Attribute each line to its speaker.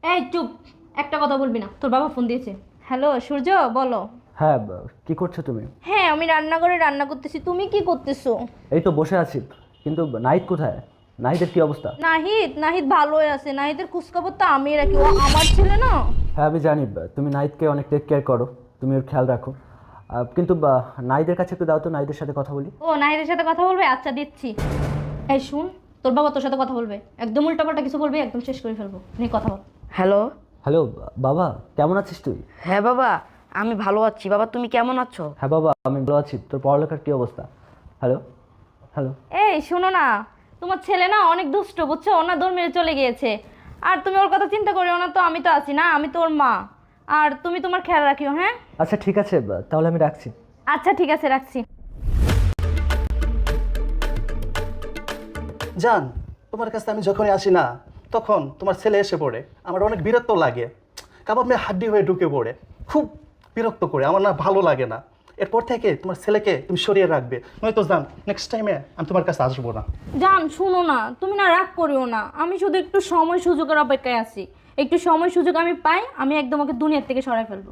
Speaker 1: এই চুপ, একটা কথা বলবি না। তোর বাবা ফোন দিয়েছে। হ্যালো সূর্য, বলো।
Speaker 2: হ্যাঁ, কি করছো তুমি?
Speaker 1: হ্যাঁ, আমি রান্নাঘরে রান্না করতেছি। তুমি কি করতেছো?
Speaker 2: এই তো বসে আছি। কিন্তু নাহিদ কোথায়? নাহিদের কি অবস্থা?
Speaker 1: নাহিদ নাহিদ ভালোই আছে। নাহিদের খোঁজখবর তো আমি রাখি, ও আমার ছেলে না।
Speaker 2: হ্যাঁ আমি জানি, তুমি নাহিদকে অনেক টেক কেয়ার করো, তুমি ওর খেয়াল রাখো। কিন্তু নাহিদের কাছে একটু দাও তো, নাহিদের সাথে কথা বলি।
Speaker 1: ও নাহিদের সাথে কথা বলবে? আচ্ছা দিচ্ছি। এই শুন, তোর বাবা তোর সাথে কথা বলবে। একদম উল্টাপাল্টা কিছু বলবে, একদম শেষ করে ফেলবো। নি কথা বল।
Speaker 3: হ্যালো।
Speaker 2: হ্যালো বাবা, কেমন আছিস তুই?
Speaker 3: হ্যাঁ বাবা, আমি ভালো আছি। বাবা তুমি কেমন আছো?
Speaker 2: হ্যাঁ বাবা, আমি ভালো আছি। তোর পড়ালেখার কি অবস্থা? Hello hello.
Speaker 1: এই শোনো না, তোমার ছেলে না অনেক দুষ্ট, বুঝছো? ও না দৌড় মেরে চলে গিয়েছে। আর তুমি ওর কথা চিন্তা করিও না তো, আমি তো আছি না, আমি তোর মা। আর তুমি তোমার খেয়াল রাখিও, হ্যাঁ?
Speaker 2: আচ্ছা ঠিক আছে, তাহলে আমি রাখছি।
Speaker 1: আচ্ছা ঠিক আছে, রাখছি।
Speaker 4: জান, তোমার কাছে আমি যখনই আসি না তখন তোমার ছেলে এসে পড়ে, আমার অনেক বিরক্ত লাগে। কাবাব মেয়ে হাড্ডি হয়ে ঢুকে পড়ে, খুব বিরক্ত করে, আমার না ভালো লাগে না। এরপর থেকে তোমার ছেলেকে তুমি সরিয়ে রাখবে, নয়তো জান নেক্সট টাইমে আমি তোমার কাছে আসবো না।
Speaker 1: জান শুনো না, তুমি না রাগ করিও না। আমি শুধু একটু সময় সুযোগের অপেক্ষায় আছি। একটু সময় সুযোগ আমি পাই, আমি একদম ওকে দুনিয়ার থেকে সরাই ফেলবো।